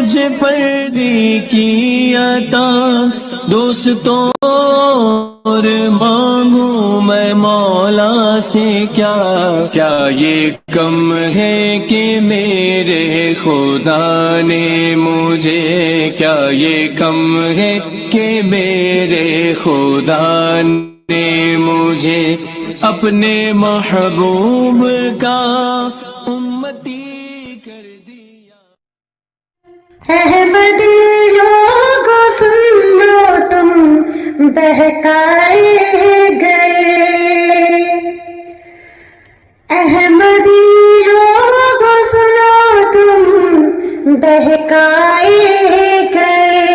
مجھ پر دی کی عطا دوستوں اور مانگوں میں مولا سے کیا کیا یہ کم ہے کہ میرے خدا نے مجھے کیا یہ کم ہے کہ میرے خدا نے مجھے اپنے محبوب کا امتی کر دیا۔ احمدی لوگو سن لو تم بہکائے گئے، احمدی لوگو سنو تم بہکائے گئے،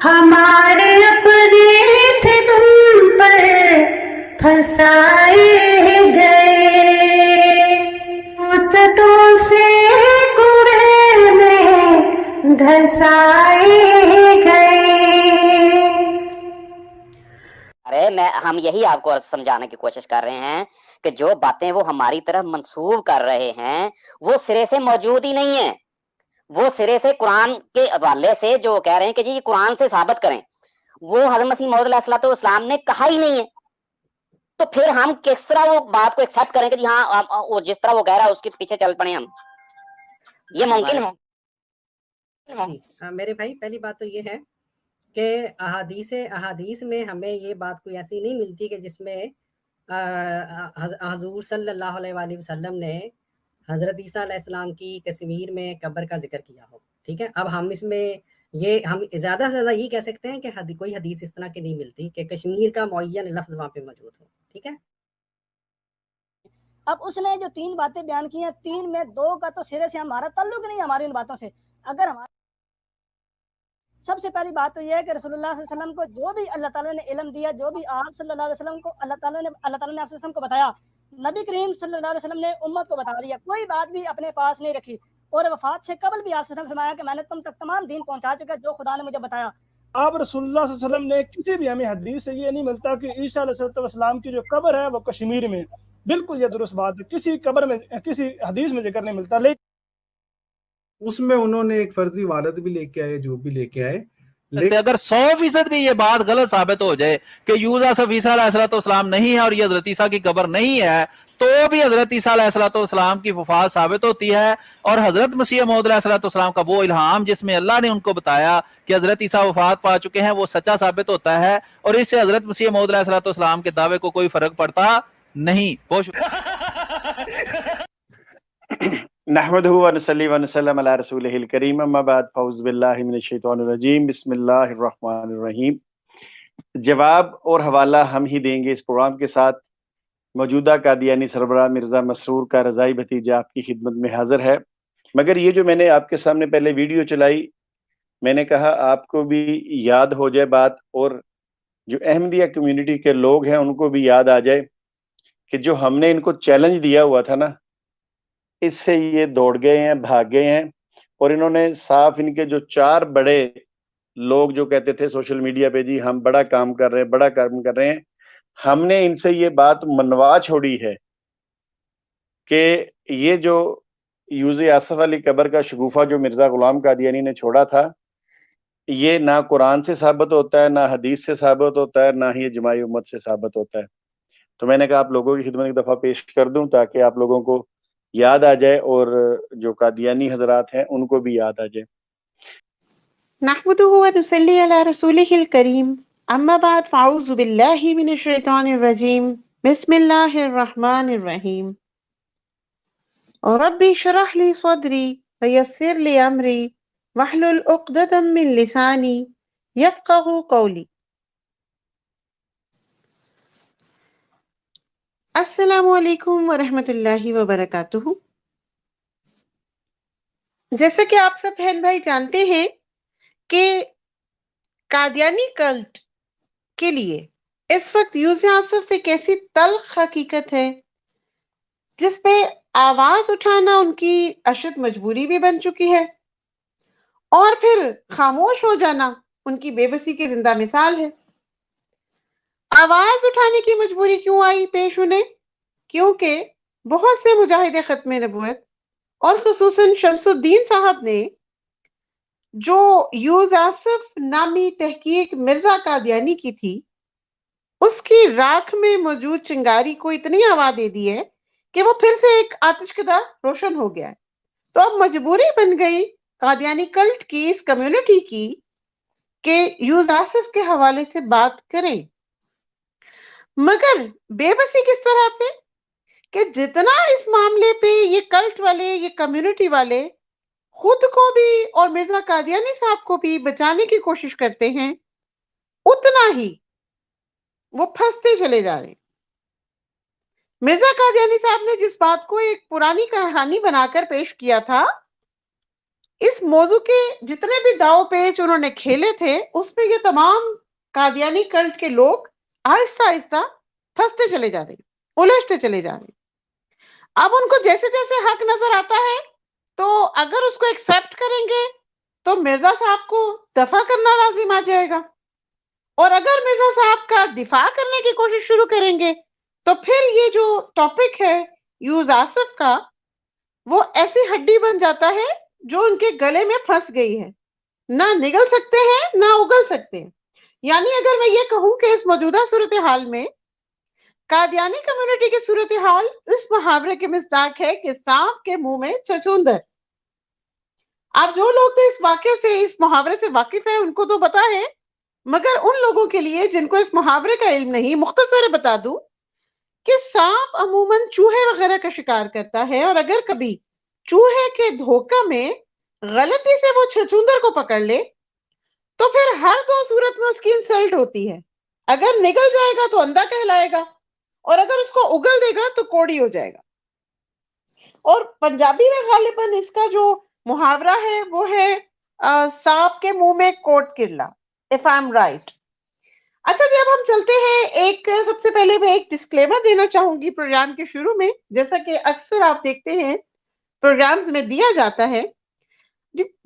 ہمارے اپنے تھے تم پر پھنسائے گئے، اچتوں سے کنویں میں دھسائے گئے۔ ہم یہی آپ کو سمجھانے کی کوشش کر رہے ہیں کہ جو باتیں وہ ہماری طرف منسوب کر رہے ہیں وہ سرے سے موجود ہی نہیں ہیں، وہ سرے سے قرآن کے حوالے سے جو کہہ رہے ہیں کہ جی یہ قرآن سے ثابت کریں، وہ حضرت مسیح موعود علیہ الصلوۃ والسلام نے کہا ہی نہیں ہے، تو پھر ہم کس طرح وہ بات کو ایکسیپٹ کریں کہ جی ہاں وہ جس طرح وہ کہہ رہا ہے اس کے پیچھے چل پڑے ہم؟ یہ ممکن ہے؟ میرے بھائی پہلی بات تو یہ ہے کہ احادیث میں ہمیں یہ بات کوئی ایسی نہیں ملتی کہ جس میں حضور صلی اللہ علیہ وآلہ وسلم نے حضرت عیسیٰ علیہ السلام کی کشمیر میں قبر کا ذکر کیا ہو، ٹھیک ہے۔ اب ہم اس میں ہم زیادہ سے زیادہ یہ کہہ سکتے ہیں کہ کوئی حدیث اس طرح کی نہیں ملتی کہ کشمیر کا معین لفظ وہاں پہ موجود ہو، ٹھیک ہے۔ اب اس نے جو 3 باتیں بیان کی ہیں، 3 میں 2 کا تو سرے سے ہمارا تعلق نہیں ہے ہماری ان باتوں سے۔ اگر ہمارا سب سے پہلی بات تو یہ ہے کہ رسول اللہ صلی اللہ علیہ وسلم کو جو بھی اللہ تعالیٰ نے علم دیا، جو بھی آپ صلی اللہ علیہ وسلم کو اللہ تعالیٰ نے آپ صلی اللہ علیہ وسلم کو بتایا، نبی کریم صلی اللہ علیہ وسلم نے امت کو بتا دیا، کوئی بات بھی اپنے پاس نہیں رکھی، اور وفات سے قبل بھی آپ صلی اللہ علیہ وسلم فرمایا کہ میں نے تم تک تمام دین پہنچا چکا جو خدا نے مجھے بتایا۔ آپ رسول اللہ صلی اللہ علیہ وسلم نے کسی بھی ہمیں حدیث سے یہ نہیں ملتا کہ عیسیٰ علیہ السلام کی جو قبر ہے وہ کشمیر میں، بالکل یہ درست بات ہے، کسی قبر میں کسی حدیث میں ذکر نہیں ملتا۔ لیکن اس میں انہوں نے ایک فرضی والد بھی لے کے آئے، جو بھی لے کے آئے، اگر 100% بھی یہ بات غلط ثابت ہو جائے کہ یوسف عیسیٰ علیہ السلام نہیں ہے اور یہ حضرت عیسیٰ کی قبر نہیں ہے، تو بھی حضرت عیسیٰ علیہ السلام کی وفات ثابت ہوتی ہے، اور حضرت مسیح موعود علیہ السلام کا وہ الہام جس میں اللہ نے ان کو بتایا کہ حضرت عیسیٰ وفات پا چکے ہیں وہ سچا ثابت ہوتا ہے، اور اس سے حضرت مسیح موعود علیہ السلام کے دعوے کو کوئی فرق پڑتا نہیں۔ بہت شکریہ۔ نحمدہ ونصلی ونسلم علی رسولہ الکریم، اما بعد، فاعوذ باللہ من الشیطان الرجیم، بسم اللہ الرحمن الرحیم۔ جواب اور حوالہ ہم ہی دیں گے اس پروگرام کے ساتھ۔ موجودہ قادیانی سربراہ مرزا مسرور کا رضائی بھتیجا آپ کی خدمت میں حاضر ہے، مگر یہ جو میں نے آپ کے سامنے پہلے ویڈیو چلائی، میں نے کہا آپ کو بھی یاد ہو جائے بات، اور جو احمدیہ کمیونٹی کے لوگ ہیں ان کو بھی یاد آ جائے کہ جو ہم نے ان کو چیلنج دیا ہوا تھا نا، اس سے یہ دوڑ گئے ہیں، بھاگ گئے ہیں، اور انہوں نے صاف ان کے جو 4 بڑے لوگ جو کہتے تھے سوشل میڈیا پہ جی ہم بڑا کام کر رہے ہیں، بڑا کام کر رہے ہیں، ہم نے ان سے یہ بات منوا چھوڑی ہے کہ یہ جو یوز آصف علی قبر کا شگوفہ جو مرزا غلام قادیانی نے چھوڑا تھا، یہ نہ قرآن سے ثابت ہوتا ہے، نہ حدیث سے ثابت ہوتا ہے، نہ ہی اجماعی امت سے ثابت ہوتا ہے۔ تو میں نے کہا آپ لوگوں کی خدمت ایک دفعہ پیش کر دوں تاکہ آپ لوگوں کو یاد آ جائے، اور جو قادیانی حضرات ہیں ان کو بھی یاد آ جائے۔ نحمدہ ونصلی علی رسولہ الکریم، اما بعد، فاعوذ باللہ من الشیطان الرجیم، بسم اللہ الرحمن الرحیم۔ رب اشرح لی صدری ویسر لی امری واحلل عقدۃ من لسانی یفقہوا قولی۔ السلام علیکم ورحمۃ اللہ وبرکاتہ۔ جیسا کہ آپ سب بہن بھائی جانتے ہیں کہ قادیانی کلٹ کے لیے اس وقت یوز آصف ایک ایسی تلخ حقیقت ہے جس پہ آواز اٹھانا ان کی اشد مجبوری بھی بن چکی ہے، اور پھر خاموش ہو جانا ان کی بے بسی کی زندہ مثال ہے۔ آواز اٹھانے کی مجبوری کیوں آئی پیش انہیں؟ کیونکہ بہت سے مجاہد ختم نبوت اور خصوصاً شمسالدین صاحب نے جو یوز آصف نامی تحقیق مرزا قادیانی کی تھی، اس کی راکھ میں موجود چنگاری کو اتنی ہوا دے دی ہے کہ وہ پھر سے ایک آتش کدہ روشن ہو گیا ہے۔ تو اب مجبوری بن گئی قادیانی کلٹ کی، اس کمیونٹی کی، کہ یوز آصف کے حوالے سے بات کریں، مگر بے بسی کس طرح سے کہ جتنا اس معاملے پہ یہ کلٹ والے، یہ کمیونٹی والے خود کو بھی اور مرزا قادیانی صاحب کو بھی بچانے کی کوشش کرتے ہیں، اتنا ہی وہ پھنستے چلے جا رہے ہیں۔ مرزا قادیانی صاحب نے جس بات کو ایک پرانی کہانی بنا کر پیش کیا تھا، اس موضوع کے جتنے بھی داؤ پیچ انہوں نے کھیلے تھے، اس میں یہ تمام قادیانی کلٹ کے لوگ آہستہ آہستہ پھنستے چلے جا رہے ہیں، الجھتے چلے جا رہے ہیں۔ اب ان کو جیسے جیسے حق نظر آتا ہے تو اگر اس کو ایکسپٹ کریں گے تو مرزا صاحب کو دفاع کرنا لازم آ جائے گا، اور اگر مرزا صاحب کا دفاع کرنے کی کوشش شروع کریں گے تو پھر یہ جو ٹاپک ہے یوز آصف کا، وہ ایسی ہڈی بن جاتا ہے جو ان کے گلے میں پھنس گئی ہے، نہ نگل سکتے ہیں نہ اگل سکتے ہیں۔ یعنی اگر میں یہ کہوں کہ اس موجودہ صورتحال میں قادیانی کمیونٹی کی صورتحال اس محاورے کے مصداق ہے کہ سانپ کے منہ میں چھچھوندر۔ آپ جو لوگ تو اس واقعے سے، اس محاورے سے واقف ہیں، ان کو تو پتا ہے، مگر ان لوگوں کے لیے جن کو اس محاورے کا علم نہیں، مختصر بتا دوں کہ سانپ عموماً چوہے وغیرہ کا شکار کرتا ہے، اور اگر کبھی چوہے کے دھوکہ میں غلطی سے وہ چھچھوندر کو پکڑ لے تو پھر ہر دو صورت میں اس کی انسلٹ ہوتی ہے۔ اگر نگل جائے گا تو اندھا کہلائے گا، اور اگر اس کو اگل دے گا تو کوڑی ہو جائے گا۔ اور پنجابی میں غالباً اس کا جو محاورہ ہے وہ ہے سانپ کے منہ میں کوٹ کرلا، if I'm right۔ اچھا جی، اب ہم چلتے ہیں، سب سے پہلے میں ایک ڈسکلیمر دینا چاہوں گی پروگرام کے شروع میں، جیسا کہ اکثر آپ دیکھتے ہیں پروگرامز میں دیا جاتا ہے۔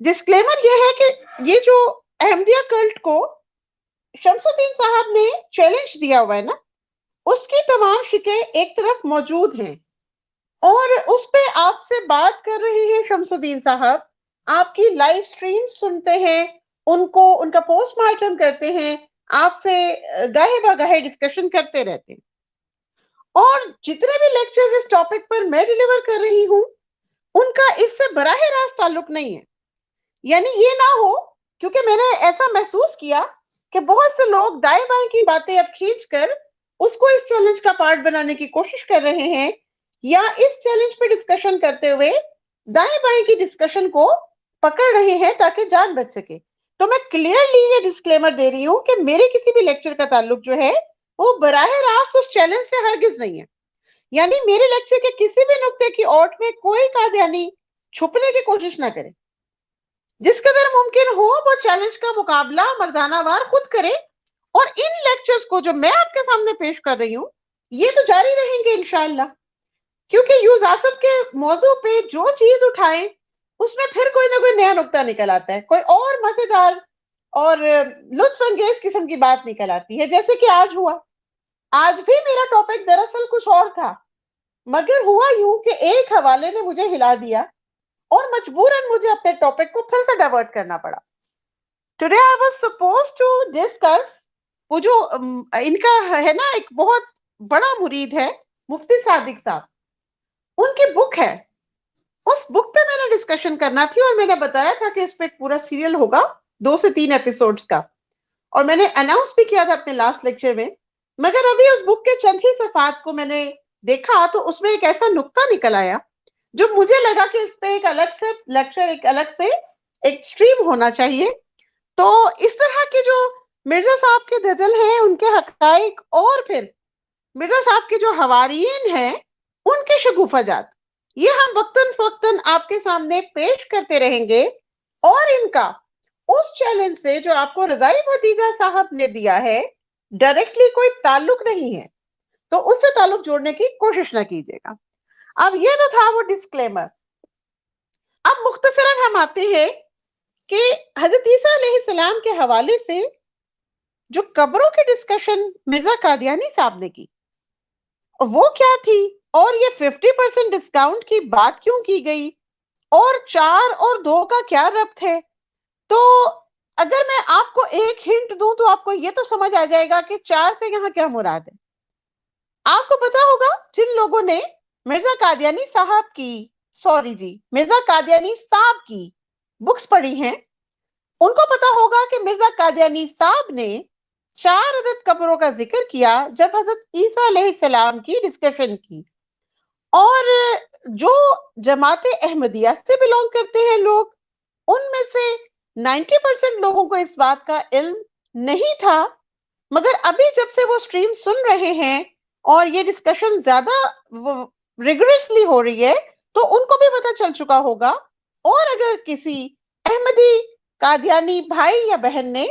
ڈسکلیمر یہ ہے کہ یہ جو احمدیہ کلٹ کو شمس الدین صاحب نے چیلنج دیا ہوا ہے نا، اس کی تمام شکیں ایک طرف موجود ہیں، اور اس پہ آپ سے بات کر رہے ہیں شمس الدین صاحب، آپ کی لائیو سٹریم سنتے ہیں، ان کا پوسٹ مارٹم کرتے ہیں، آپ سے گاہے بگاہے ڈسکشن کرتے رہتے ہیں، اور جتنے بھی لیکچرز اس ٹاپک پر میں ڈیلیور کر رہی ہوں ان کا اس سے براہ راست تعلق نہیں ہے۔ یعنی یہ نہ ہو، کیونکہ میں نے ایسا محسوس کیا کہ بہت سے لوگ دائیں بائیں کی باتیں اب کھینچ کر اس کو اس چیلنج کا پارٹ بنانے کی کوشش کر رہے ہیں، یا اس چیلنج پہ ڈسکشن کرتے ہوئے دائیں بائیں کی ڈسکشن کو پکڑ رہے ہیں تاکہ جان بچ سکے۔ تو میں کلیئرلی یہ ڈسکلیمر دے رہی ہوں کہ میرے کسی بھی لیکچر کا تعلق جو ہے وہ براہ راست اس چیلنج سے ہرگز نہیں ہے۔ یعنی میرے لیکچر کے کسی بھی نقطے کی اوٹ میں کوئی قادیانی چھپنے کی کوشش نہ کرے، جس قدر ممکن ہو وہ چیلنج کا مقابلہ مردانہ وار خود کرے، اور ان لیکچرز کو جو میں آپ کے سامنے پیش کر رہی ہوں یہ تو جاری رہیں گے انشاءاللہ، کیونکہ یوز آصف کے موضوع پہ جو چیز اٹھائیں اس میں پھر کوئی نہ کوئی نیا نقطہ نکل آتا ہے، کوئی اور مزیدار اور لطف انگیز قسم کی بات نکل آتی ہے، جیسے کہ آج ہوا۔ آج بھی میرا ٹاپک دراصل کچھ اور تھا، مگر ہوا یوں کہ ایک حوالے نے مجھے ہلا دیا اور مجبوراً مجھے اپنے ٹاپک کو پھر سے ڈائیورٹ کرنا پڑا۔ Today I was suppose to discuss, وہ جو ان کا ہے نا ایک بہت بڑا مرید ہے مفتی صادق صاحب، ان کی بک ہے، اس بک پہ میں نے ڈسکشن کرنا تھی، اور میں نے بتایا تھا کہ اس پہ ایک پورا سیریل ہوگا 2 سے 3 ایپیسوڈز کا، اور میں نے اناؤنس بھی کیا تھا اپنے لاسٹ لیکچر میں، مگر ابھی اس بک کے چند ہی صفحات کو میں نے دیکھا تو اس میں ایک ایسا نقطہ نکل آیا جو مجھے لگا کہ اس پہ ایک الگ سے لیکچر، ایک الگ سے ایک سٹریم ہونا چاہیے۔ تو اس طرح کے جو مرزا صاحب کے دجل ہیں، ان کے حقائق، اور پھر مرزا صاحب کے جو حواریین ہیں ان کے شگوفہ جات، یہ ہم وقتاً فوقتاً آپ کے سامنے پیش کرتے رہیں گے، اور ان کا اس چیلنج سے جو آپ کو رضائی بھتیجا صاحب نے دیا ہے ڈائریکٹلی کوئی تعلق نہیں ہے، تو اس سے تعلق جوڑنے کی کوشش نہ کیجیے گا۔ اب یہ نہ تھا وہ ڈسکلیمر۔ اب مختصراً ہم آتے ہیں کہ حضرت عیسیٰ علیہ السلام کے حوالے سے جو قبروں کی ڈسکشن مرزا قادیانی صاحب نے کی وہ کیا تھی، اور یہ 50% ڈسکاؤنٹ کی بات کیوں کی گئی، और 4 और 2 का क्या रब्त है? तो अगर मैं आपको एक हिंट दूं तो आपको ये तो समझ आ जाएगा कि 4 से यहाँ क्या मुराद है। आपको पता होगा जिन लोगों ने मिर्जा कादियानी साहब की मिर्जा कादियानी साहब की बुक्स पढ़ी हैं, उनको पता होगा कि मिर्जा कादियानी साहब ने 4 अदद कब्रों का जिक्र किया जब हजरत ईसा अलैहिस्सलाम की डिस्कशन की। और जो जमात अहमदिया से बिलोंग करते हैं लोग, उनमें से 90% लोगों को इस बात का इल्म नहीं था, मगर अभी जब से वो स्ट्रीम सुन रहे हैं और ये डिस्कशन ज्यादा रिगरसली हो रही है तो उनको भी पता चल चुका होगा। और अगर किसी अहमदी कादियानी भाई या बहन ने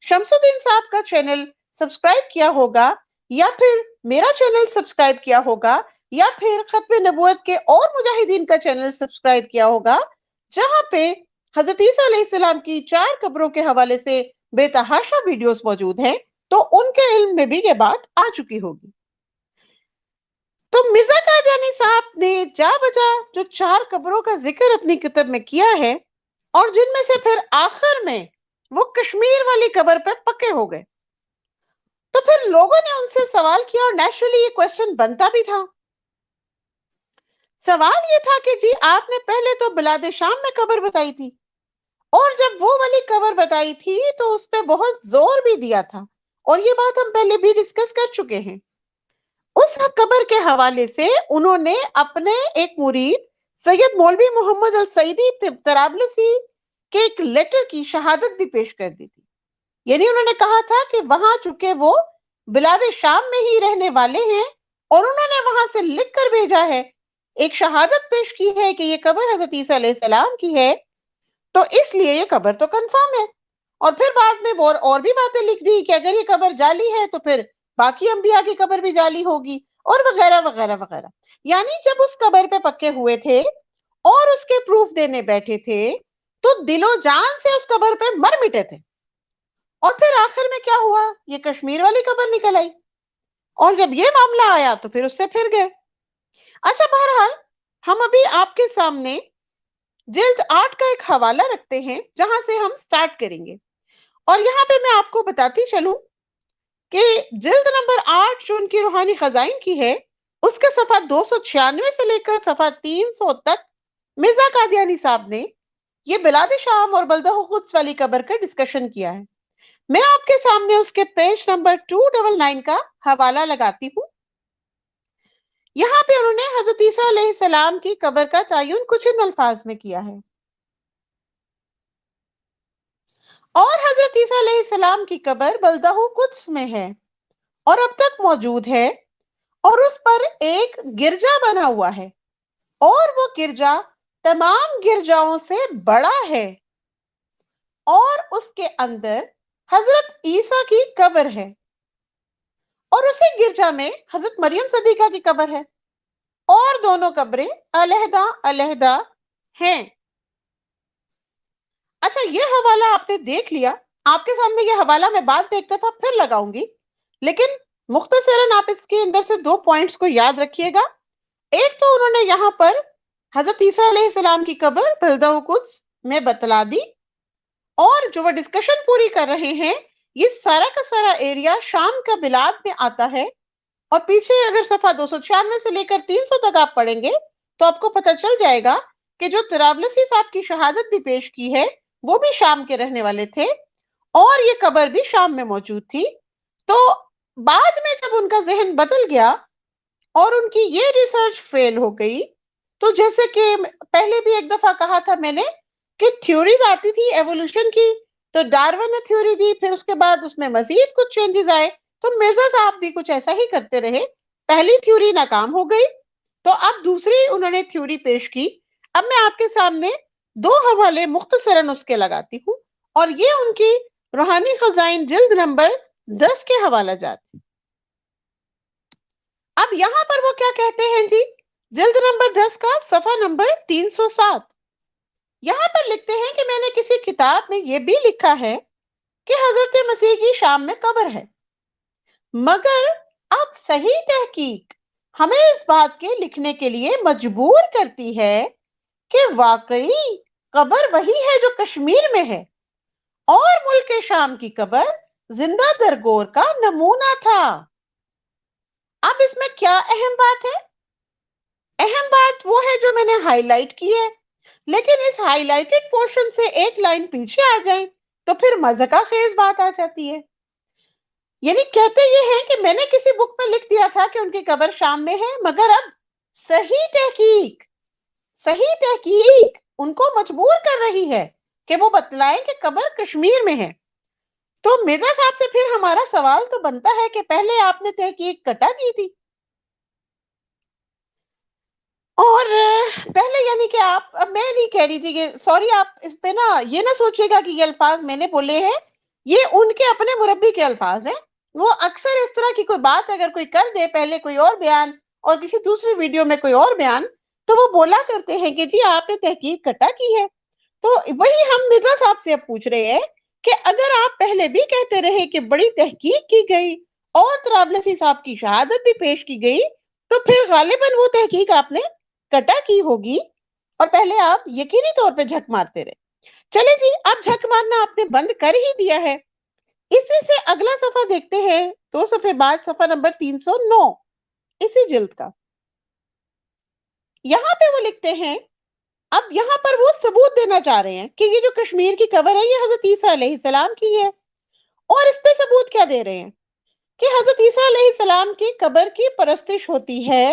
शमसुद्दीन साहब का चैनल सब्सक्राइब किया होगा, या फिर मेरा चैनल सब्सक्राइब किया होगा, या फिर खत्म नबूवत के और मुजाहिदीन का चैनल सब्सक्राइब किया होगा, जहां पे हजरत ईसा अलैहिस्सलाम की 4 कब्रों के हवाले से बेतहाशा वीडियोस मौजूद हैं, तो उनके इल्म में भी ये बात आ चुकी होगी। तो मिर्जा कादियानी साहब ने जा बजा जो 4 कब्रों का जिक्र अपनी किताब में किया है, और जिनमें से फिर आखिर में वो कश्मीर वाली कब्र पे पक्के हो गए, तो फिर लोगों ने उनसे सवाल किया और नेचुरली ये क्वेश्चन बनता भी था। सवाल ये था कि जी आपने पहले तो बिलाद शाम में कब्र बताई थी, और जब वो वाली कब्र बताई थी तो उस पे बहुत जोर भी दिया था, और ये बात हम पहले भी डिस्कस कर चुके हैं। उस कब्र के हवाले से उन्होंने अपने एक मुरीद सैयद मौलवी मोहम्मद अल सईदी तराबलसी के एक लेटर की शहादत भी पेश कर दी थी। यानी उन्होंने कहा था कि वहां चूंकि वो बिलाद शाम में ही रहने वाले हैं और उन्होंने वहां से लिख कर भेजा है, एक शहादत पेश की है कि ये कब्र हजरत ईसा अलैहिस्सलाम की है, तो इसलिए ये कब्र तो कंफर्म है। और फिर बाद में वो और भी बातें लिख दी कि अगर ये कब्र जाली है तो फिर बाकी अंबिया की कब्र भी जाली होगी, और वगैरह वगैरह वगैरह। यानी जब उस कब्र पे पक्के हुए थे और उसके प्रूफ देने बैठे थे तो दिलो जान से उस कब्र पे मर मिटे थे। और फिर आखिर में क्या हुआ, ये कश्मीर वाली कब्र निकल आई, और जब ये मामला आया तो फिर उससे फिर गए। अच्छा, बहरहाल हम अभी आपके सामने जिल्द 8 का एक हवाला रखते हैं जहां से हम स्टार्ट करेंगे। और यहाँ पे मैं आपको बताती चलूं कि जिल्द नंबर 8 जो उनकी रूहानी खजाइन की है, उसके सफा 296 से लेकर सफा 300 तक मिर्जा कादियानी साहब ने ये बिलाद शाम और बल्दा कुद्स वाली कब्र का डिस्कशन किया है। मैं आपके सामने उसके पेज नंबर 299 का हवाला लगाती हूँ। यहाँ पे उन्होंने हजरत ईसा अलैहिस्सलाम की कब्र का तयन कुछ इन अल्फाज में किया है, और हजरत ईसा अलैहिस्सलाम की कब्र बल्दाह कुद्स में है और अब तक मौजूद है, और उस पर एक गिरजा बना हुआ है, और वो गिरजा तमाम गिरजाओं से बड़ा है, और उसके अंदर हजरत ईसा की कब्र है, और उसी गिरजा में हजरत मरियम सदीका की कब्र है, और दोनों कब्रें अलहदा अलहदा हैं। अच्छा, ये हवाला आपने देख लिया, आपके सामने ये हवाला मैं बाद में एक दफा फिर लगाऊंगी, लेकिन मुख्तसरन आप इसके अंदर से 2 पॉइंट्स को याद रखिएगा। एक तो उन्होंने यहाँ पर हजरत ईसा अलैहिस्सलाम की कब्र बल्दा कुद्स में बतला दी, और जो वो डिस्कशन पूरी कर रहे हैं, ये सारा का सारा एरिया शाम का बिलाद में आता है, और पीछे अगर सफा 296 से लेकर 300 तक आप पढ़ेंगे तो आपको पता चल जाएगा कि जो तराबलसी साहब की शहादत भी पेश की है वो भी शाम के रहने वाले थे, और ये कब्र भी शाम में मौजूद थी। तो बाद में जब उनका जहन बदल गया और उनकी ये रिसर्च फेल हो गई, तो जैसे कि पहले भी एक दफा कहा था मैंने कि थ्योरीज आती थी एवोल्यूशन की, तो डार्विन ने थ्योरी दी, फिर उसके बाद उसमें मजीद कुछ चेंजेस आए, तो मिर्जा साहब भी कुछ ऐसा ही करते रहे। पहली थ्योरी नाकाम हो गई, तो अब दूसरी उन्होंने थ्योरी पेश की। अब मैं आपके सामने 2 हवाले मुख्तसरन उसके लगाती हूँ, और ये उनकी रूहानी खजाइन जिल्द नंबर 10 के हवाला जाते। अब यहाँ पर वो क्या कहते हैं जी, जिल्द नंबर 10 का सफा नंबर 307, यहाँ पर लिखते हैं कि मैंने किसी किताब में ये भी लिखा है कि हजरत मसीह की शाम में कब्र है, मगर अब सही तहकीक हमें इस बात के लिखने के लिए मजबूर करती है کہ واقعی قبر وہی ہے جو کشمیر میں ہے اور ملک شام کی قبر زندہ درگور کا نمونہ تھا۔ اب اس میں کیا اہم بات ہے؟ اہم بات وہ ہے جو میں نے ہائی لائٹ کی ہے، لیکن اس ہائی لائٹڈ پورشن سے ایک لائن پیچھے آ جائیں تو پھر مذاق خیز بات آ جاتی ہے۔ یعنی کہتے یہ ہیں کہ میں نے کسی بک میں لکھ دیا تھا کہ ان کی قبر شام میں ہے، مگر اب صحیح تحقیق ان کو مجبور کر رہی ہے کہ وہ بتلائیں کہ قبر کشمیر میں ہے۔ تو مرزا صاحب سے پھر ہمارا سوال تو بنتا ہے کہ پہلے آپ نے تحقیق کٹا کی تھی، اور پہلے یعنی کہ آپ، اب میں نہیں کہہ رہی تھی کہ سوری آپ اس پہ نا یہ نہ سوچے گا کہ یہ الفاظ میں نے بولے ہیں، یہ ان کے اپنے مربی کے الفاظ ہیں۔ وہ اکثر اس طرح کی کوئی بات اگر کوئی کر دے، پہلے کوئی اور بیان اور کسی دوسری ویڈیو میں کوئی اور بیان، تو وہ بولا کرتے ہیں کہ جی آپ نے تحقیق کٹا کی ہے۔ تو وہی ہم مرزا صاحب سے اب پوچھ رہے ہیں کہ اگر آپ پہلے بھی کہتے رہے کہ بڑی تحقیق کی گئی اور طرابلسی صاحب کی شہادت بھی پیش کی گئی، تو پھر غالباً وہ تحقیق آپ نے کٹا کی ہوگی اور پہلے آپ یقینی طور پہ جھک مارتے رہے۔ چلے جی، اب جھک مارنا آپ نے بند کر ہی دیا ہے۔ اسی سے اگلا صفحہ دیکھتے ہیں، 2 صفحے بعد صفحہ نمبر 309 اسی جلد کا۔ یہاں پہ وہ لکھتے ہیں، اب یہاں پر وہ ثبوت دینا چاہ رہے ہیں کہ یہ جو کشمیر کی قبر ہے یہ حضرت عیسیٰ علیہ السلام کی ہے، اور اس پہ ثبوت کیا دے رہے ہیں کہ حضرت عیسیٰ علیہ السلام کی قبر کی پرستش ہوتی ہے،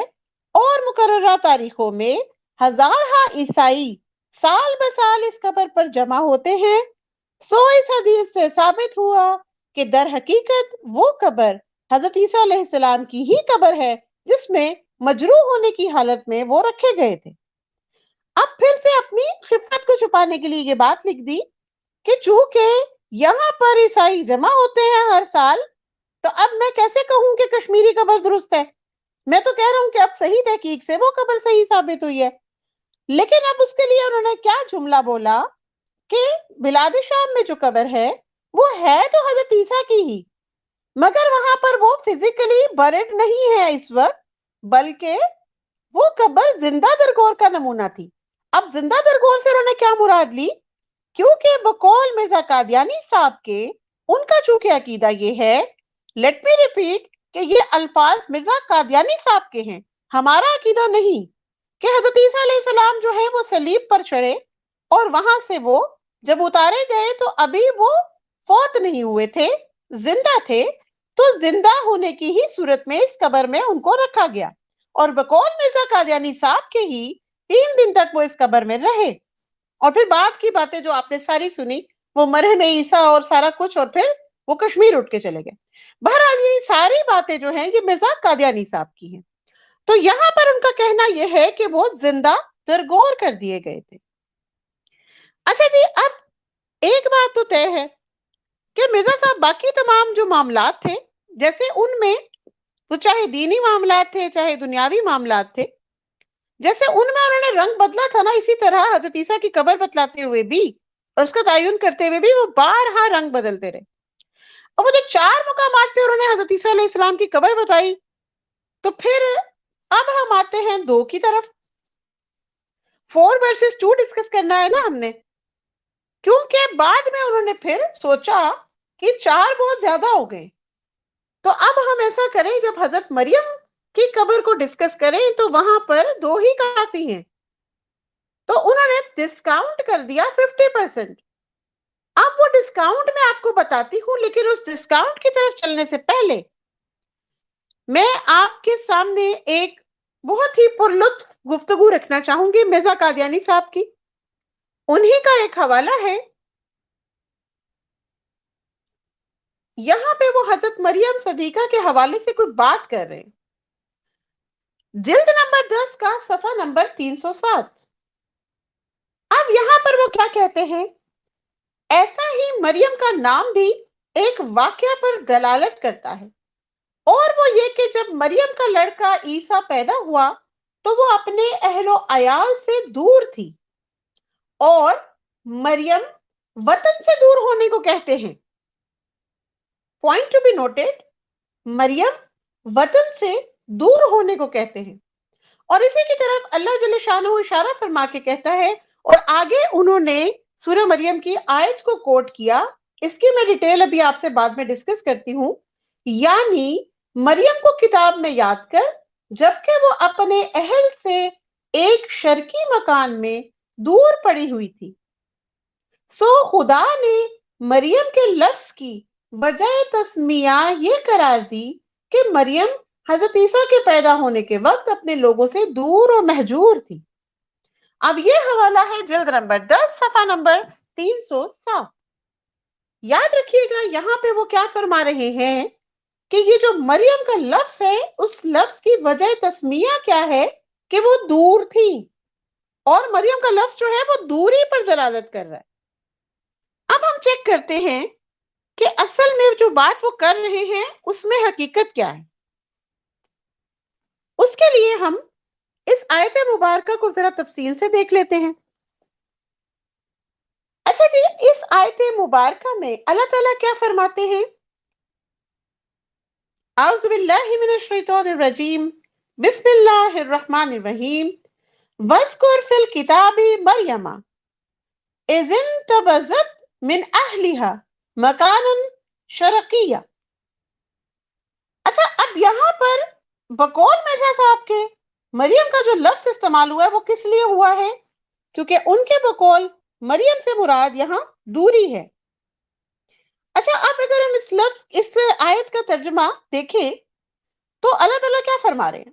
اور مقررہ تاریخوں میں ہزارہا عیسائی سال بسال اس قبر پر جمع ہوتے ہیں۔ سو اس حدیث سے ثابت ہوا کہ در حقیقت وہ قبر حضرت عیسیٰ علیہ السلام کی ہی قبر ہے جس میں مجروح ہونے کی حالت میں وہ رکھے گئے تھے۔ اب پھر سے اپنی خفت کو چھپانے کے لیے یہ بات لکھ دی کہ چونکہ یہاں پر عیسائی جمع ہوتے ہیں ہر سال، تو اب میں کیسے کہوں کہ کشمیری قبر درست ہے؟ میں تو کہہ رہا ہوں کہ اب صحیح تحقیق سے وہ قبر صحیح ثابت ہوئی ہے۔ لیکن اب اس کے لیے انہوں نے کیا جملہ بولا کہ بلاد شام میں جو قبر ہے وہ ہے تو حضرت عیسیٰ کی ہی، مگر وہاں پر وہ فزیکلی بریڈ نہیں ہے اس وقت، بلکہ وہ قبر زندہ درگور کا نمونہ تھی۔ اب زندہ درگور سے انہوں نے کیا مراد لی؟ کیونکہ بقول مرزا قادیانی صاحب کے، ان کا چونکہ عقیدہ یہ ہے، لیٹ می ریپیٹ، کہ یہ الفاظ مرزا قادیانی صاحب کے ہیں، ہمارا عقیدہ نہیں، کہ حضرت عیسیٰ علیہ السلام جو ہے وہ صلیب پر چڑھے اور وہاں سے وہ جب اتارے گئے تو ابھی وہ فوت نہیں ہوئے تھے، زندہ تھے، تو زندہ ہونے کی ہی صورت میں اس قبر میں ان کو رکھا گیا، اور بقول مرزا قادیانی صاحب کے ہی 3 دن تک وہ اس قبر میں رہے، اور پھر بعد کی باتیں جو آپ نے ساری سنی، وہ مرہم عیسیٰ اور سارا کچھ، اور پھر وہ کشمیر اٹھ کے چلے گئے۔ بہرحال یہ ساری باتیں جو ہیں یہ مرزا قادیانی صاحب کی ہیں۔ تو یہاں پر ان کا کہنا یہ ہے کہ وہ زندہ درگور کر دیے گئے تھے۔ اچھا جی، اب ایک بات تو طے ہے کہ مرزا صاحب باقی تمام جو معاملات تھے، جیسے ان میں وہ چاہے دینی معاملات تھے چاہے دنیاوی معاملات تھے، جیسے ان میں انہوں نے رنگ بدلا تھا نا، اسی طرح حضرت عیسیٰ کی قبر بتلاتے ہوئے بھی اور اس کا تعین کرتے ہوئے بھی وہ بارہا رنگ بدلتے رہے۔ اور وہ جو 4 مقامات پہ انہوں نے حضرت عیسیٰ علیہ السلام کی قبر بتائی، تو پھر اب ہم آتے ہیں 2 کی طرف۔ 4 verses 2 ڈسکس کرنا ہے نا ہم نے، کیونکہ بعد میں انہوں نے پھر سوچا کہ 4 بہت زیادہ ہو گئے، تو اب ہم ایسا کریں، جب حضرت مریم کی قبر کو ڈسکس کریں تو وہاں پر 2 ہی کافی ہیں، تو انہوں نے ڈسکاؤنٹ کر دیا 50%۔ اب وہ ڈسکاؤنٹ میں آپ کو بتاتی ہوں، لیکن اس ڈسکاؤنٹ کی طرف چلنے سے پہلے میں آپ کے سامنے ایک بہت ہی پرلطف گفتگو رکھنا چاہوں گی مرزا قادیانی صاحب کی۔ انہی کا ایک حوالہ ہے، یہاں پہ وہ حضرت مریم صدیقہ کے حوالے سے کوئی بات کر رہے ہیں، جلد نمبر 10 کا صفحہ نمبر 307۔ اب یہاں پر وہ کیا کہتے ہیں، ایسا ہی مریم کا نام بھی ایک واقعہ پر دلالت کرتا ہے، اور وہ یہ کہ جب مریم کا لڑکا عیسیٰ پیدا ہوا تو وہ اپنے اہل و عیال سے دور تھی، اور مریم وطن سے دور ہونے کو کہتے ہیں۔ پوائنٹ ٹو بی نوٹڈ، مریم وطن سے دور ہونے کو کہتے ہیں، और इसी की तरफ अल्लाह जल्ल शानहू इशारा फरमा के कहता है, और आगे उन्होंने सूरह मरियम की आयत को कोट किया, इसकी मैं डिटेल अभी आपसे बाद में डिस्कस करती हूँ। यानी मरियम को किताब में याद कर, जबकि वो अपने अहल से एक शर्की मकान में दूर पड़ी हुई थी। सो खुदा ने मरियम के लफ्ज की बजाय तस्मिया ये करार दी कि मरियम हजरत ईसा के पैदा होने के वक्त अपने लोगों से दूर और महजूर थी। अब ये हवाला है जिल्द नंबर 10 सफा नंबर 307। याद रखिएगा यहाँ पे वो क्या फरमा रहे हैं कि ये जो मरियम का लफ्ज है, उस लफ्ज की वजह तस्मिया क्या है कि वो दूर थी, और मरियम का लफ्ज जो है वो दूरी पर दलालत कर रहा है। अब हम चेक करते हैं कि असल में जो बात वो कर रहे हैं उसमें हकीकत क्या है। उसके लिए हम इस आयत मुबारका को जरा तफसील से देख लेते हैं। अच्छा जी, इस आयत मुबारका में अल्लाह ताला क्या फरमाते हैं? औज़ु बिल्लाहि मिनश शैतानिर रजीम, बिस्मिल्लाहिर रहमानिर रहीम, वज़कुर फिल किताबी मरियमा इज़ इंतबज़त मिन अहलिहा मकानन शरकिया। अच्छा, अब यहाँ पर बकौल मिर्जा साहब के मरियम का जो लफ्ज इस्तेमाल हुआ है वो किस लिए हुआ है? क्योंकि उनके बकौल मरियम से मुराद यहाँ दूरी है। अच्छा, अब अगर हम इस आयत का तर्जुमा देखें तो अल्लाह ताला क्या फरमा रहे हैं?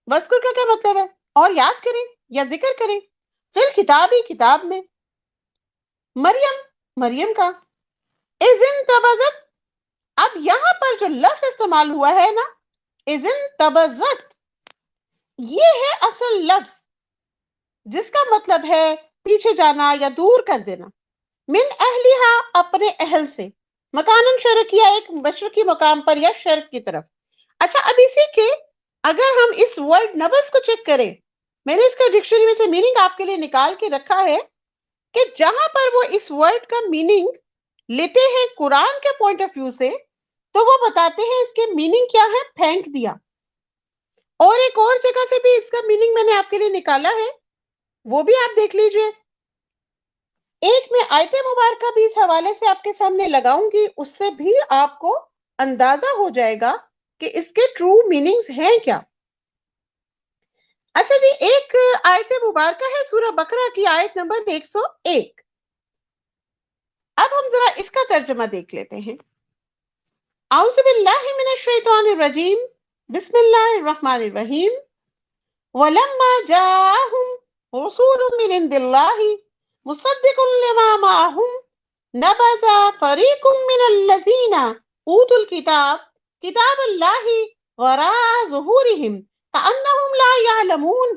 वज़कुर का क्या मतलब है? और याद करें या जिक्र करें। फिल किताबी, किताब में, मरियम का, इज़िन तबज़त, अब यहाँ पर जो लफ्ज इस्तेमाल हुआ है ना, इज़िन तबज़त, ये है असल लफ्ज जिसका मतलब है पीछे जाना या दूर कर देना। मिन अहलिहा, अपने अहल से, मकानन शरकिया, एक मशरकी मकाम पर या शर्क की तरफ। अच्छा, अब इसी के अगर हम इस वर्ड नबस को चेक करें, मैंने इसका डिक्शनरी में से मीनिंग आपके लिए निकाल के रखा है कि जहां पर वो इस वर्ड का मीनिंग लेते हैं कुरान के पॉइंट ऑफ व्यू से, तो वो बताते हैं इसके मीनिंग क्या है, फेंक दिया। और एक और जगह से भी इसका मीनिंग मैंने आपके लिए निकाला है, वो भी आप देख लीजिए। एक मैं आयत मुबारका भी इस हवाले से आपके सामने लगाऊंगी, उससे भी आपको अंदाजा हो जाएगा कि इसके ट्रू मीनिंग्स हैं क्या। अच्छा जी, एक आयत मुबारका है सूरह बकरा की आयत नंबर 101। अब हम जरा इसका तर्जुमा देख लेते हैं। औज़ु बिल्लाहि मिनश शैतानिर रजीम, बिस्मिल्लाहिर रहमानिर रहीम, वलम्मा जाअहुम रसूलुम मिन इंदिल्लाहि मुसद्दिकुन लिमा माअहुम नबज़ा फरीकुम मिनल लज़ीना ऊतुल किताबल्लाहि वराअ ज़ुहूरिहिम कअन्नहुम ला यअलमून।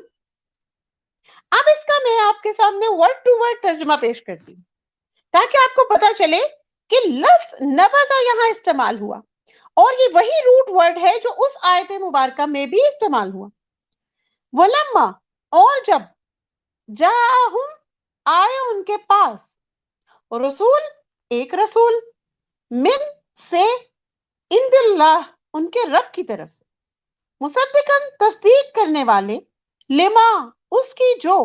अब इसका मैं आपके सामने वर्ड टू वर्ड तर्जुमा पेश करती हूँ ताकि आपको पता चले कि लफ्ज नबज़ा यहाँ इस्तेमाल हुआ, और ये वही रूट वर्ड है जो उस आयत मुबारका में भी इस्तेमाल हुआ। वलम्मा, और जब, जाअहुम, आए उनके पास, रसूल, एक रसूल, मिन, से, इंदिल्लाह, उनके रब की तरफ से, मुसद्दिकन, तस्दीक करने वाले, लिमा, उसकी जो,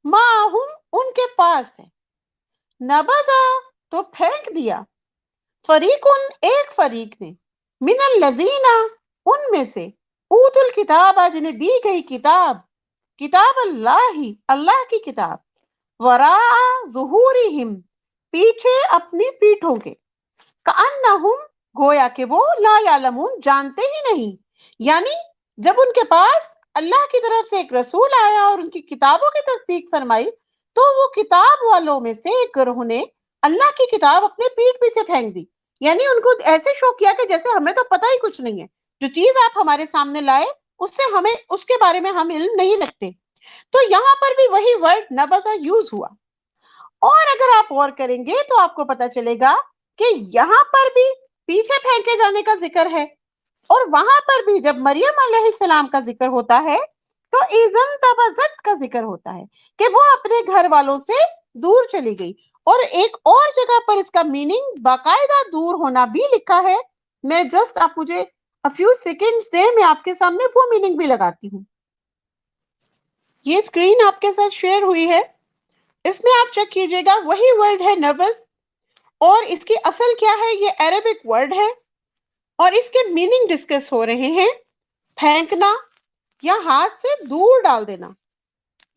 माहुम, उनके पास है, नबज़ा, तो फेंक दिया, फरीकुन, एक फरीक ने, मिनल लज़ीना, उनमें से, ऊतुल किताब, जिन्हें दी गई किताब, किताब अल्लाही, अल्लाह की किताब, वरा ज़ुहूरिहिम, पीछे अपनी पीठों के, कअन्नहुम, गोया कि वो, ला यालमून, जानते ही नहीं। यानी जब उनके पास अल्लाह की तरफ से एक रसूल आया और उनकी किताबों की तस्दीक फरमाई, तो वो किताब वालों में से एक गिरोह ने अल्लाह की किताब अपने पीठ पीछे फेंक दी। यानी उनको ऐसे शो किया कि जैसे हमें तो पता ही कुछ नहीं है, जो चीज आप हमारे सामने लाए उससे हमें, उसके बारे में हम इल्म नहीं रखते। तो यहाँ पर भी वही वर्ड नबज़ा यूज हुआ। और अगर आप गौर करेंगे तो आपको पता चलेगा कि यहाँ पर भी पीछे फेंके जाने का जिक्र है, और वहां पर भी जब मरियम अलैहिस्सलाम का जिक्र होता है तो इज़न तबज़त का जिक्र होता है कि वो अपने घर वालों से दूर चली गई। और एक और जगह पर इसका मीनिंग बाकायदा दूर होना भी लिखा है। मैं जस्ट, आप मुझे अ फ्यू सेकेंड्स दे, मैं आपके सामने वो मीनिंग भी लगाती हूँ। ये स्क्रीन आपके साथ शेयर हुई है, इसमें आप चेक कीजिएगा, वही वर्ड है नबज, और इसकी असल क्या है, ये अरेबिक वर्ड है और इसके मीनिंग डिस्कस हो रहे हैं। फेंकना या हाथ से दूर डाल देना,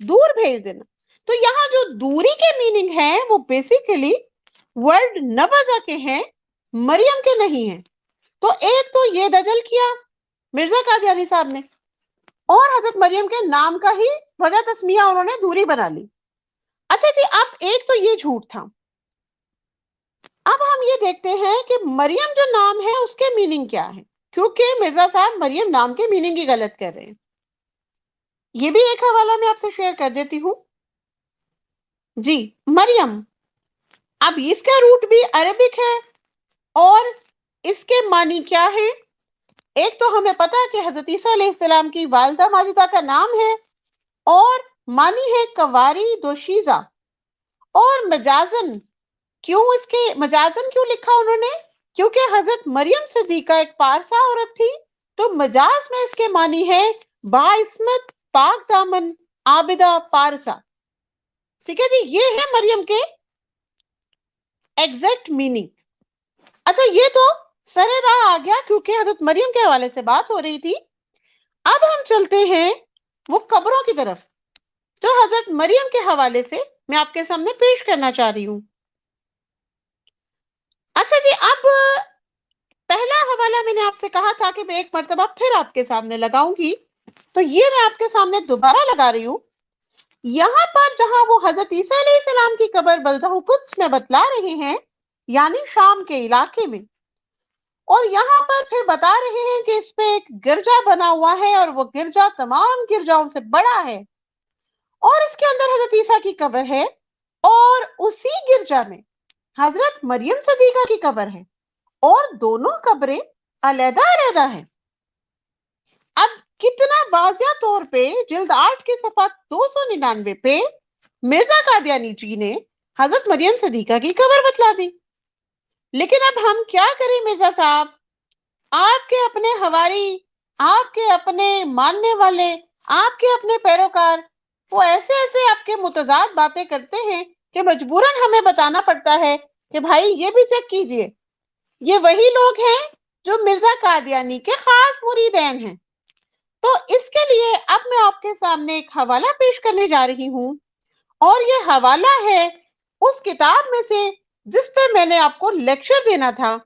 दूर भेज देना। तो यहाँ जो दूरी के मीनिंग है वो बेसिकली वर्ड नबजा के हैं, मरियम के नहीं है। तो एक तो ये दजल किया मिर्जा कादियानी साहब ने, और हजरत मरियम के नाम का ही वजह तस्मिया उन्होंने दूरी बना ली। अच्छा जी, अब एक तो ये झूठ था। अब हम ये देखते हैं कि मरियम जो नाम है उसके मीनिंग क्या है, क्योंकि मिर्जा साहब मरियम नाम के मीनिंग ही गलत कर रहे हैं। ये भी एक हवाला मैं आपसे शेयर कर देती हूँ जी। मरियम, अब इसका रूट भी अरबिक है और इसके मानी क्या है। एक तो हमें पता है कि हजरत ईसा अलैहिस्सलाम की वालिदा माजिदा का नाम है और मानी है कवारी दोशीजा। और मजाजन क्यों लिखा उन्होंने, क्योंकि हजरत मरियम सिद्दीका एक पारसा औरत थी, तो मजाज में इसके मानी है बाइस्मत, पाक दामन, आबिदा, पारसा। ठीक है जी, ये है मरियम के एग्जैक्ट मीनिंग। अच्छा, ये तो सरे राह आ गया क्योंकि हजरत मरियम के हवाले से बात हो रही थी। अब हम चलते हैं वो कब्रों की तरफ, तो हजरत मरियम के हवाले से मैं आपके सामने पेश करना चाह रही हूं। अच्छा जी, अब पहला हवाला मैंने आपसे कहा था कि मैं एक मर्तबा फिर आपके सामने लगाऊंगी, तो ये मैं आपके सामने दोबारा लगा रही हूं। यहाँ पर जहां वो हजरत ईसा अलैहिस्सलाम की कब्र बल्दह कुद्स में बतला रहे हैं, यानी शाम के इलाके में, और यहाँ पर फिर बता रहे हैं कि इस पे एक गिरजा बना हुआ है और वो गिरजा तमाम गिरजाओं से बड़ा है और इसके अंदर हजरत ईसा की कब्र है और उसी गिरजा में हजरत मरियम सदीका की कब्र है और दोनों कब्रें अलग-अलग है। अब कितना वाज़िया तौर पे जिल्द 8 के सफा 299 पे मिर्जा कादियानी जी ने हजरत मरियम सदीका की कब्र बतला दी। लेकिन अब हम क्या करें मिर्जा साहब, आपके अपने हवारी, आपके अपने मानने वाले, आपके अपने पैरोकार वो ऐसे ऐसे आपके मुतजाद बातें करते हैं कि मजबूरन हमें बताना पड़ता है कि भाई ये भी चेक कीजिए, ये वही लोग हैं जो मिर्जा कादियानी के खास मुरीदैन हैं। तो इसके लिए अब मैं आपके सामने एक हवाला पेश करने जा रही हूं और ये हवाला है उस किताब में से जिस पे मैंने आपको लेक्चर देना था।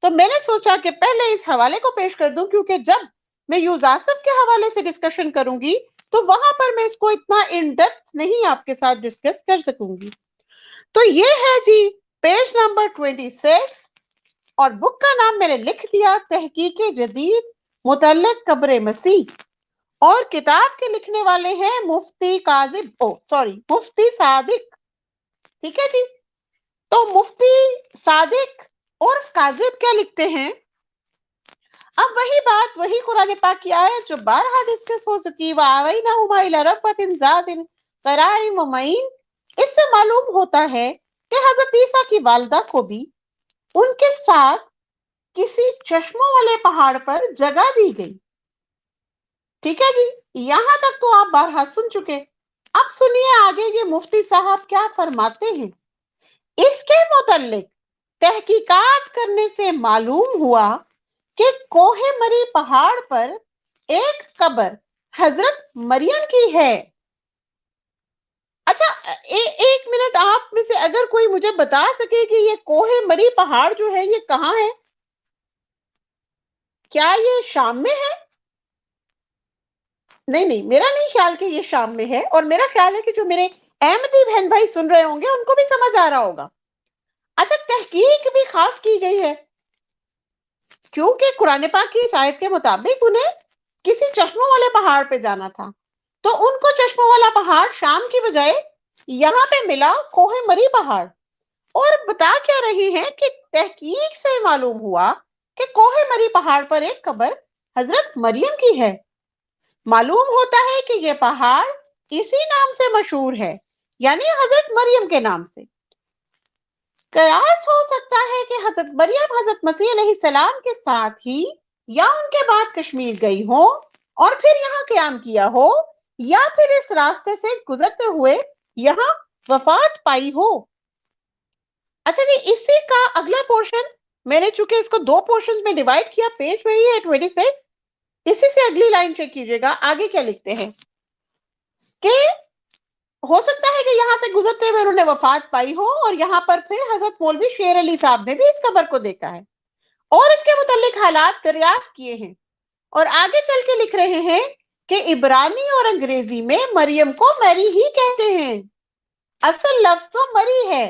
तो मैंने सोचा कि पहले इस हवाले को पेश कर दूं, क्योंकि जब मैं यूजासिफ के हवाले से डिस्कशन करूंगी तो वहां पर मैं इसको इतना इन डेप्थ नहीं आपके साथ डिस्कस कर सकूंगी। तो ये है जी पेज नंबर 26 और बुक का नाम मैंने लिख दिया तहकीक जदीद मुतल्लिक कब्र मसीह और किताब के लिखने वाले हैं मुफ्ती सादिक। ठीक है जी, तो मुफ्ती सादिक और काजिब क्या लिखते हैं। अब वही बात, वही कुरान पाक की आयत जो बारहा डिस्कस हो चुकी, इससे मालूम होता है कि हजरत ईसा की वालिदा को भी उनके साथ किसी चश्मों वाले पहाड़ पर जगह दी गई। ठीक है जी, यहां तक तो आप बारहा सुन चुके। अब सुनिए आगे ये मुफ्ती साहब क्या फरमाते हैं। इसके मुतल्लिक तहकीकात करने से मालूम हुआ कि कोहे मरी पहाड़ पर एक कब्र हजरत मरियम की है। अच्छा, एक मिनट, आप में से अगर कोई मुझे बता सके कि ये कोहे मरी पहाड़ जो है ये कहाँ है, क्या ये शाम में है? नहीं, मेरा नहीं ख्याल कि ये शाम में है, और मेरा ख्याल है कि जो मेरे अहमदी बहन भाई सुन रहे होंगे उनको भी समझ आ रहा होगा। अच्छा, तहकीक भी खास की गई है क्योंकि कुरान पाक की इस आयत के मुताबिक उन्हें किसी चश्मों वाले पहाड़ पे जाना था, तो उनको चश्मों वाला पहाड़ शाम की बजाय यहाँ पे मिला कोहे मरी पहाड़। और बता क्या रही हैं कि तहकीक से मालूम हुआ कि कोहे मरी पहाड़ पर एक कब्र हजरत मरियम की है। मालूम होता है कि यह पहाड़ इसी नाम से मशहूर है, यानी हजरत मरियम के नाम से। कयास हो सकता है कि हजरत मरियम हजरत मसीह अलैहिस्सलाम के साथ ही या उनके बाद कश्मीर गई हो और फिर यहाँ क़याम किया हो, या फिर इस रास्ते से गुजरते हुए यहाँ वफात पाई हो। अच्छा जी, इसी का अगला पोर्शन मैंने चूंकि इसको 2 पोर्शंस में डिवाइड किया, पेज वही है 26, इसी से अगली लाइन चेक कीजिएगा, आगे क्या लिखते हैं कि हो सकता है कि यहाँ से गुजरते हुए उन्होंने वफात पाई हो और यहाँ पर फिर हजरत मौलवी शेर अली साहब ने भी इस कब्र को देखा है और इसके मुतालिक हालात दरियाफ्त किए हैं और आगे चल के लिख रहे हैं कि इब्रानी और अंग्रेजी में मरियम को मैरी ही कहते हैं, असल लफ्ज तो मरी है,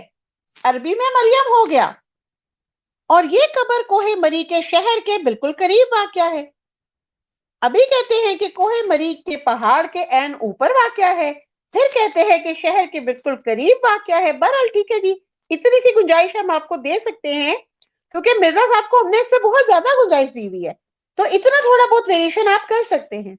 अरबी में मरियम हो गया और ये कब्र कोहे मरी के शहर के बिल्कुल करीब वाक़या है। अभी कहते हैं कि कोहे मरी के पहाड़ के ऐन ऊपर वाक़या है, फिर कहते हैं कि शहर के बिल्कुल करीब वाक़या है। बहरहाल ठीक है जी, इतनी सी गुंजाइश हम आपको दे सकते हैं क्योंकि मिर्जा साहब को हमने इससे बहुत ज्यादा गुंजाइश दी हुई है, तो इतना थोड़ा बहुत वेरिएशन आप कर सकते हैं।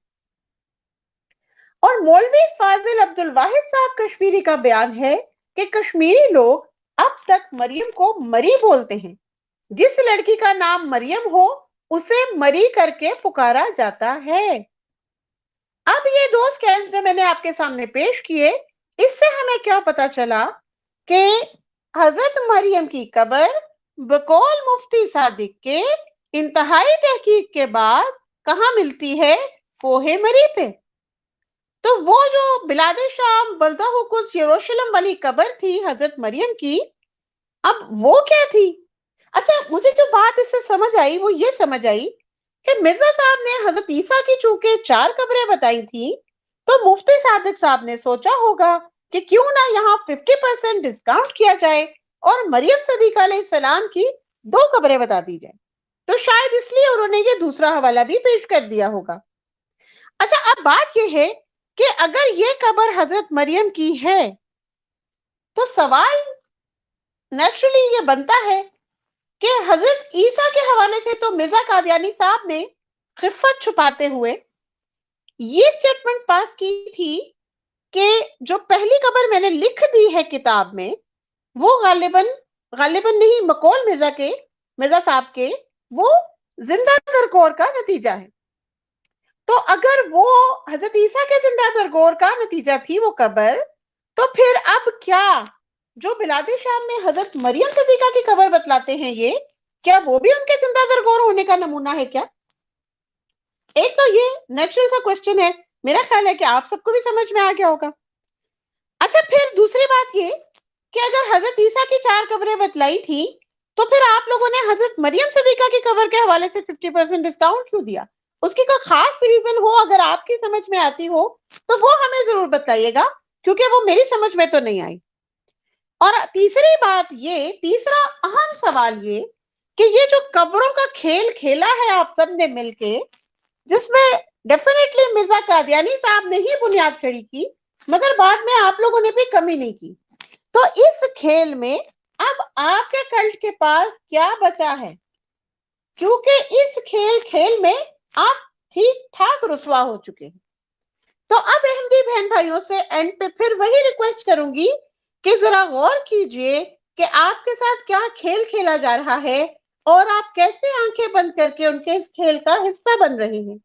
और मौलवी फाजिल अब्दुल वाहिद साहब कश्मीरी का बयान है कि कश्मीरी लोग अब तक मरियम को मरी बोलते हैं, जिस लड़की का नाम मरियम हो उसे मरी करके पुकारा जाता है। अब ये 2 स्कैन्स जो मैंने आपके सामने पेश किए, इससे हमें क्या पता चला कि हजरत मरियम की कब्र बकौल मुफ्ती सादिक के इंतहाई तहकीक के बाद कहाँ मिलती है? कोहे मरी पे। तो वो जो बिलादे शाम बल्दा हुकुस यरूशलेम वाली कब्र थी हजरत मरियम की, अब वो क्या थी? अच्छा, मुझे जो बात इससे समझ आई वो ये समझ आई कि मिर्जा साहब ने हजरत ईसा की चूंकि 4 कब्रें बताई थी, तो मुफ्ती सादिक साहब ने सोचा होगा कि क्यों ना यहाँ 50% डिस्काउंट किया जाए और मरियम सदीका अलैहिस्सलाम की 2 कब्रें बता दी जाए, तो शायद इसलिए उन्होंने ये दूसरा हवाला भी पेश कर दिया होगा। अच्छा, अब बात यह है कि अगर ये कब्र हजरत मरियम की है तो सवाल नेचुरली ये बनता है कि हजरत ईसा के हवाले से तो मिर्जा कादियानी साहब ने खिफत छुपाते हुए ये स्टेटमेंट पास की थी कि जो पहली कब्र मैंने लिख दी है किताब में वो गालिबन नहीं, मकौल मिर्जा साहब के वो जिंदा दरगोर का नतीजा है। तो अगर वो हजरत ईसा के जिंदा दरगोर का नतीजा थी वो कब्र, तो फिर अब क्या जो बिलादे शाम में हजरत मरियम सदीका की कब्र बतलाते हैं, ये क्या वो भी उनके जिंदा दरगोर होने का नमूना है क्या? एक तो ये नेचुरल सा क्वेश्चन है, मेरा ख्याल है कि आप सबको भी समझ में आ गया होगा। अच्छा, फिर दूसरी बात ये कि अगर हजरत ईसा की 4 कब्रें बतलाई थी, तो फिर आप लोगों ने हजरत मरियम सदीका की कब्र के हवाले से 50% डिस्काउंट क्यों दिया? उसकी कोई खास रीजन हो, अगर आपकी समझ में आती हो तो वो हमें जरूर बताइएगा, क्योंकि वो मेरी समझ में तो नहीं आई। और तीसरी बात ये, तीसरा अहम सवाल ये कि ये जो कब्रों का खेल खेला है आप सब ने मिलके, जिसमें डेफिनेटली मिर्जा कादियानी साहब ने ही बुनियाद खड़ी की, मगर बाद में आप लोगों ने भी कमी नहीं की, तो इस खेल में अब आपके कल्ट के पास क्या बचा है? क्योंकि इस खेल में आप ठीक ठाक रुसवा हो चुके हैं। तो अब अहमदी बहन भाइयों से एंड पे फिर वही रिक्वेस्ट करूंगी कि जरा गौर कीजिए कि आपके साथ क्या खेल खेला जा रहा है और आप कैसे आंखें बंद करके उनके इस खेल का हिस्सा बन रहे हैं।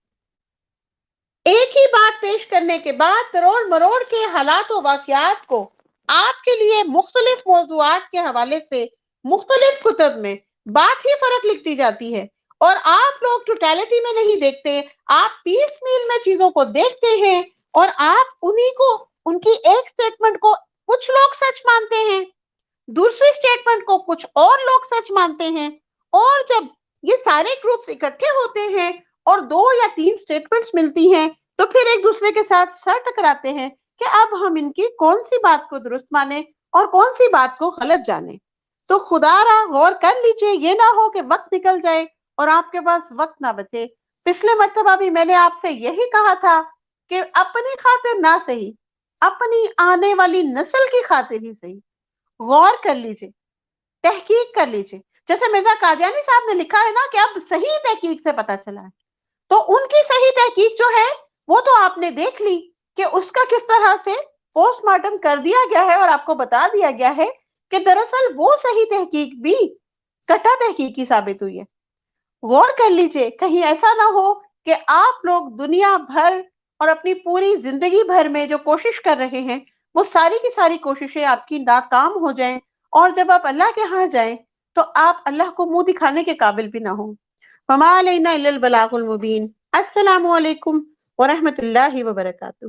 एक ही बात पेश करने के बाद तरोड़ मरोड़ के हालात और वाकयात को आपके लिए मुख्तलिफ मौजूआत के हवाले से मुख्तलिफ कुतब में बात ही फर्क लिखती जाती है और आप लोग टोटलिटी में नहीं देखते, आप पीस मील में चीजों को देखते हैं और आप उन्हीं को, उनकी एक स्टेटमेंट को कुछ लोग सच मानते हैं, दूसरी स्टेटमेंट को कुछ और लोग सच मानते हैं, और जब ये सारे ग्रुप्स इकट्ठे होते हैं और 2 या 3 स्टेटमेंट्स मिलती हैं तो फिर एक दूसरे के साथ सर टकराते हैं कि अब हम इनकी कौन सी बात को दुरुस्त माने और कौन सी बात को गलत जाने। तो खुदारा गौर कर लीजिए, ये ना हो कि वक्त निकल जाए और आपके पास वक्त ना बचे। पिछले मर्तबा भी मैंने आपसे यही कहा था कि अपनी खातिर ना सही, अपनी आने वाली नस्ल की खातिर ही सही गौर कर लीजिए, तहकीक कर लीजिए। जैसे मिर्जा कादियानी साहब ने लिखा है ना कि अब सही तहकीक से पता चला है, तो उनकी सही तहकीक जो है वो तो आपने देख ली कि उसका किस तरह से पोस्टमार्टम कर दिया गया है और आपको बता दिया गया है कि दरअसल वो सही तहकीक भी कटा तहकीकी साबित हुई है। गौर कर लीजिए, कहीं ऐसा ना हो कि आप लोग दुनिया भर اور اپنی پوری زندگی بھر میں جو کوشش کر رہے ہیں وہ ساری کی ساری کوششیں آپ کی ناکام ہو جائیں، اور جب آپ اللہ کے ہاں جائیں تو آپ اللہ کو منہ دکھانے کے قابل بھی نہ ہوں۔ وما علینا الا البلاغ المبین۔ السلام علیکم ورحمۃ اللہ وبرکاتہ۔